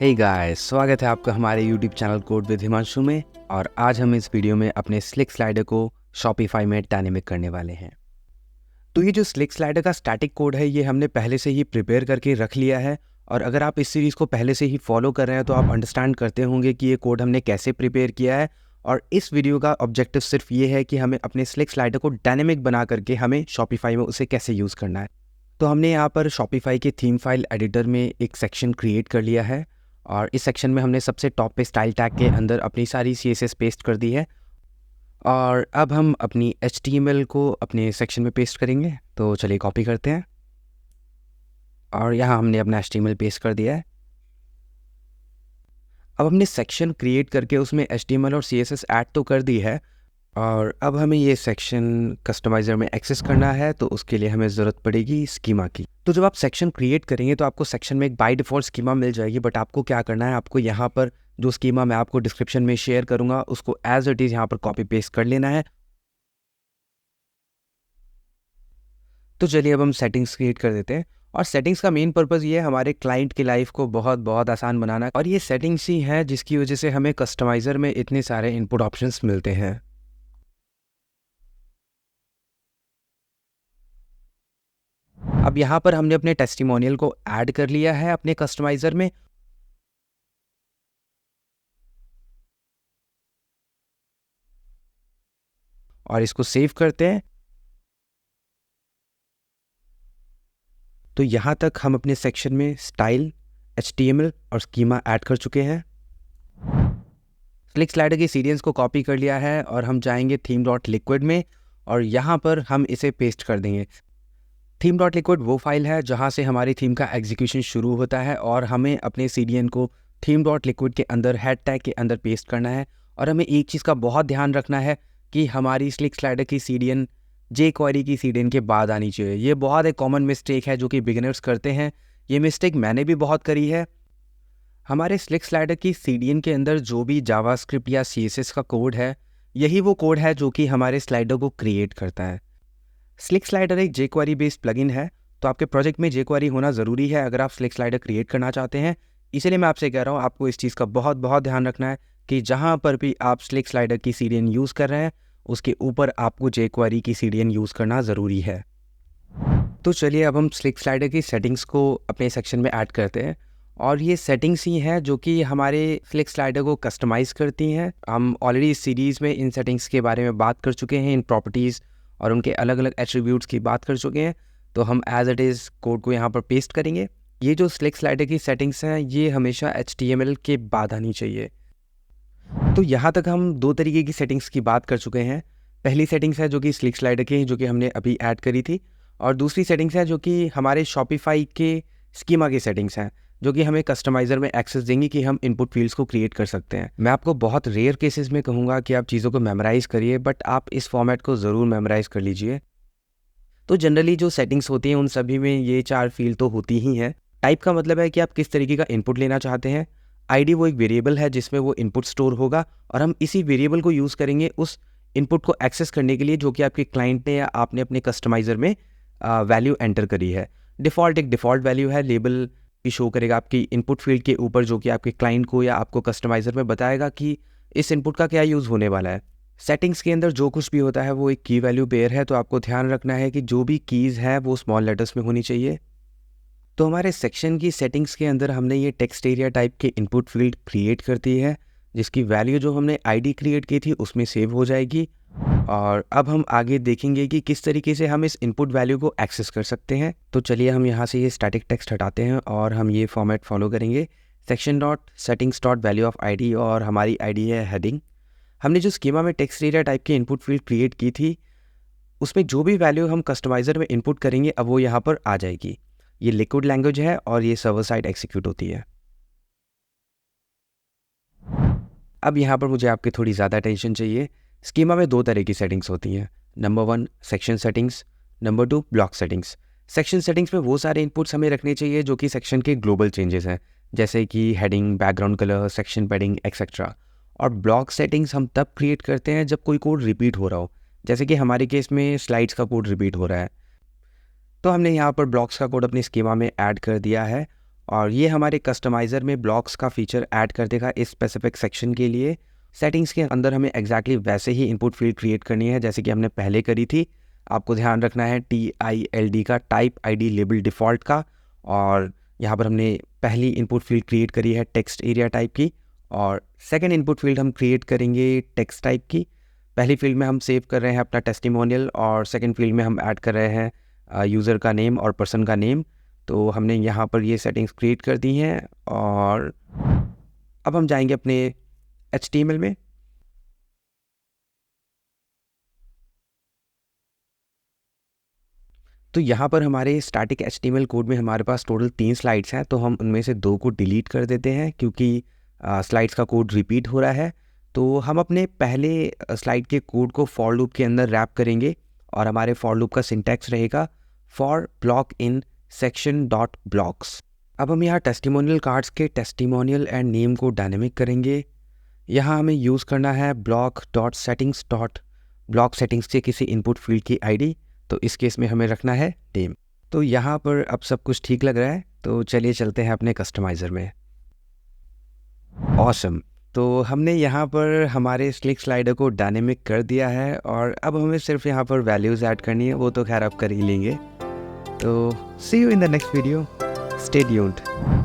Hey guys, स्वागत है आपका हमारे YouTube channel code with Himanshu में। और आज हम इस वीडियो में अपने स्लिक स्लाइडर को शॉपिफाई में डायनेमिक करने वाले हैं। तो ये जो स्लिक स्लाइडर का स्टैटिक कोड है, ये हमने पहले से ही प्रिपेयर करके रख लिया है। और अगर आप इस सीरीज़ को पहले से ही फॉलो कर रहे हैं तो आप अंडरस्टैंड करते होंगे कि ये कोड हमने कैसे प्रिपेयर किया है। और इस वीडियो का ऑब्जेक्टिव सिर्फ ये है कि हमें अपने स्लिक स्लाइडर को डायनेमिक बना करके हमें शॉपिफाई में उसे कैसे यूज़ करना है। तो हमने यहाँ पर शॉपिफाई के थीम फाइल एडिटर में एक सेक्शन क्रिएट कर लिया है। और इस सेक्शन में हमने सबसे टॉप पे स्टाइल टैग के अंदर अपनी सारी CSS पेस्ट कर दी है। और अब हम अपनी HTML को अपने सेक्शन में पेस्ट करेंगे। तो चलिए कॉपी करते हैं और यहाँ हमने अपना HTML पेस्ट कर दिया है। अब हमने सेक्शन क्रिएट करके उसमें HTML और CSS ऐड तो कर दी है, और अब हमें ये सेक्शन कस्टमाइज़र में एक्सेस करना है। तो उसके लिए हमें ज़रूरत पड़ेगी स्कीमा की। तो जब आप सेक्शन क्रिएट करेंगे तो आपको सेक्शन में एक बाय डिफ़ॉल्ट स्कीमा मिल जाएगी, बट आपको क्या करना है, आपको यहाँ पर जो स्कीमा मैं आपको डिस्क्रिप्शन में शेयर करूँगा उसको एज इट इज़ यहाँ पर कॉपी पेस्ट कर लेना है। तो चलिए अब हम सेटिंग्स क्रिएट कर देते हैं। और सेटिंग्स का मेन पर्पज़ ये है हमारे क्लाइंट की लाइफ को बहुत बहुत आसान बनाना। और ये सेटिंग्स ही हैं जिसकी वजह से हमें कस्टमाइज़र में इतने सारे इनपुट ऑप्शंस मिलते हैं। अब यहाँ पर हमने अपने टेस्टिमोनियल को ऐड कर लिया है अपने कस्टमाइज़र में। और इसको सेव करते हैं। तो यहाँ तक हम अपने सेक्शन में स्टाइल, HTML और स्कीमा ऐड कर चुके हैं। स्लिक स्लाइडर की सीक्वेंस को कॉपी कर लिया है और हम जाएंगे थीम डॉट लिक्विड में और यहाँ पर हम इसे पेस्ट कर देंगे। थीम डॉट लिक्विड वो फाइल है जहाँ से हमारी थीम का एग्जीक्यूशन शुरू होता है, और हमें अपने CDN को थीम डॉट लिक्विड के अंदर हेड टैग के अंदर पेस्ट करना है। और हमें एक चीज़ का बहुत ध्यान रखना है कि हमारी स्लिक स्लाइडर की CDN jQuery की CDN के बाद आनी चाहिए। ये बहुत एक कॉमन मिस्टेक है जो कि बिगिनर्स करते हैं। ये मिस्टेक मैंने भी बहुत करी है। हमारे स्लिक स्लाइडर की CDN के अंदर जो भी जावास्क्रिप्ट या CSS का कोड है, यही वो कोड है जो कि हमारे स्लाइडर को क्रिएट करता है। स्लिक स्लाइडर एक jQuery बेस्ड प्लगइन है, तो आपके प्रोजेक्ट में jQuery होना ज़रूरी है अगर आप स्लिक स्लाइडर क्रिएट करना चाहते हैं। इसीलिए मैं आपसे कह रहा हूँ, आपको इस चीज़ का बहुत बहुत ध्यान रखना है कि जहाँ पर भी आप स्लिक स्लाइडर की CDN यूज़ कर रहे हैं उसके ऊपर आपको jQuery की CDN यूज़ करना ज़रूरी है। तो चलिए अब हम स्लिक स्लाइडर की सेटिंग्स को अपने सेक्शन में ऐड करते हैं। और ये सेटिंग्स ही हैं जो कि हमारे स्लिक स्लाइडर को कस्टमाइज़ करती हैं। हम ऑलरेडी इस सीरीज़ में इन सेटिंग्स के बारे में बात कर चुके हैं, इन प्रॉपर्टीज़ और उनके अलग अलग एट्रीब्यूट्स की बात कर चुके हैं। तो हम एज इट इज़ कोड को यहाँ पर पेस्ट करेंगे। ये जो स्लिक स्लाइडर की सेटिंग्स हैं ये हमेशा HTML के बाद आनी चाहिए। तो यहाँ तक हम दो तरीके की सेटिंग्स की बात कर चुके हैं। पहली सेटिंग्स है जो कि स्लिक स्लाइडर की, जो कि हमने अभी ऐड करी थी। और दूसरी सेटिंग्स है जो कि हमारे शॉपिफाई के स्कीमा की सेटिंग्स हैं, जो कि हमें कस्टमाइज़र में एक्सेस देंगी कि हम इनपुट फील्ड्स को क्रिएट कर सकते हैं। मैं आपको बहुत रेयर केसेस में कहूँगा कि आप चीज़ों को मेमोराइज़ करिए, बट आप इस फॉर्मेट को ज़रूर मेमोराइज़ कर लीजिए। तो जनरली जो सेटिंग्स होती हैं उन सभी में ये 4 फील्ड तो होती ही हैं। टाइप का मतलब है कि आप किस तरीके का इनपुट लेना चाहते हैं। ID वो एक वेरिएबल है जिसमें वो इनपुट स्टोर होगा, और हम इसी वेरिएबल को यूज़ करेंगे उस इनपुट को एक्सेस करने के लिए जो कि आपके क्लाइंट ने या आपने अपने कस्टमाइज़र में वैल्यू एंटर करी है। डिफ़ॉल्ट एक डिफ़ॉल्ट वैल्यू है, लेबल भी शो करेगा आपकी इनपुट फील्ड के ऊपर, जो कि आपके क्लाइंट को या आपको कस्टमाइज़र में बताएगा कि इस इनपुट का क्या यूज़ होने वाला है। सेटिंग्स के अंदर जो कुछ भी होता है वो एक की वैल्यू पेयर है, तो आपको ध्यान रखना है कि जो भी कीज़ हैं वो स्मॉल लेटर्स में होनी चाहिए। तो हमारे सेक्शन की सेटिंग्स के अंदर हमने ये टेक्स्ट एरिया टाइप के इनपुट फील्ड क्रिएट कर दी है, जिसकी वैल्यू जो हमने ID क्रिएट की थी उसमें सेव हो जाएगी। और अब हम आगे देखेंगे कि किस तरीके से हम इस इनपुट वैल्यू को एक्सेस कर सकते हैं। तो चलिए हम यहाँ से ये स्टैटिक टेक्स्ट हटाते हैं और हम ये फॉर्मेट फॉलो करेंगे, section dot settings dot value of ID, और हमारी ID है हेडिंग। हमने जो स्कीमा में टेक्स्ट एरिया टाइप की इनपुट फील्ड क्रिएट की थी उसमें जो भी वैल्यू हम कस्टमाइज़र में इनपुट करेंगे अब वो यहाँ पर आ जाएगी। ये लिक्विड लैंग्वेज है और ये सर्वर साइड एग्जीक्यूट होती है। अब यहाँ पर मुझे आपकी थोड़ी ज़्यादा अटेंशन चाहिए। स्कीमा में 2 तरह की सेटिंग्स होती हैं। Number 1 section settings, number 2 block settings. Section settings में वो सारे इनपुट्स हमें रखने चाहिए जो कि सेक्शन के ग्लोबल चेंजेस हैं, जैसे कि heading, background colour, section padding etcetera. और ब्लॉक सेटिंग्स हम तब क्रिएट करते हैं जब कोई कोड रिपीट हो रहा हो, जैसे कि हमारे केस में स्लाइड्स का कोड रिपीट हो रहा है। तो हमने यहाँ पर ब्लॉक्स का कोड अपनी स्कीमा में ऐड कर दिया है। और ये हमारे कस्टमाइज़र में ब्लॉक्स का फीचर ऐड कर देगा इस स्पेसिफिक सेक्शन के लिए। सेटिंग्स के अंदर हमें एग्जैक्टली वैसे ही इनपुट फील्ड क्रिएट करनी है जैसे कि हमने पहले करी थी। आपको ध्यान रखना है TILD का, टाइप ID लेबल डिफ़ॉल्ट का, और यहाँ पर हमने पहली इनपुट फील्ड क्रिएट करी है टेक्स्ट एरिया टाइप की, और सेकंड इनपुट फील्ड हम क्रिएट करेंगे टेक्स्ट टाइप की। पहली फील्ड में हम सेव कर रहे हैं अपना टेस्टिमोनियल, और सेकंड फील्ड में हम ऐड कर रहे हैं यूज़र का नेम और पर्सन का नेम। तो हमने यहाँ पर ये सेटिंग्स क्रिएट कर दी हैं, और अब हम जाएंगे अपने HTML में। तो यहाँ पर हमारे स्टैटिक HTML कोड में हमारे पास टोटल 3 स्लाइड्स हैं, तो हम उनमें से 2 को डिलीट कर देते हैं क्योंकि स्लाइड्स का कोड रिपीट हो रहा है। तो हम अपने पहले स्लाइड के कोड को फॉर लूप के अंदर रैप करेंगे, और हमारे फॉर लूप का सिंटैक्स रहेगा for block in section dot blocks. अब हम यहाँ टेस्टिमोनियल कार्ड्स के टेस्टिमोनियल एंड नेम को डायनेमिक करेंगे। यहाँ हमें यूज़ करना है block dot settings dot block settings के किसी इनपुट फील्ड की ID, तो इस केस में हमें रखना है नेम। तो यहाँ पर अब सब कुछ ठीक लग रहा है, तो चलिए चलते हैं अपने कस्टमाइज़र में। ऑसम। तो हमने यहाँ पर हमारे स्लिक स्लाइडर को डायनेमिक कर दिया है, और अब हमें सिर्फ यहाँ पर वैल्यूज़ ऐड करनी है, वो तो खैर आप कर ही लेंगे। तो see you in the next video, stay tuned.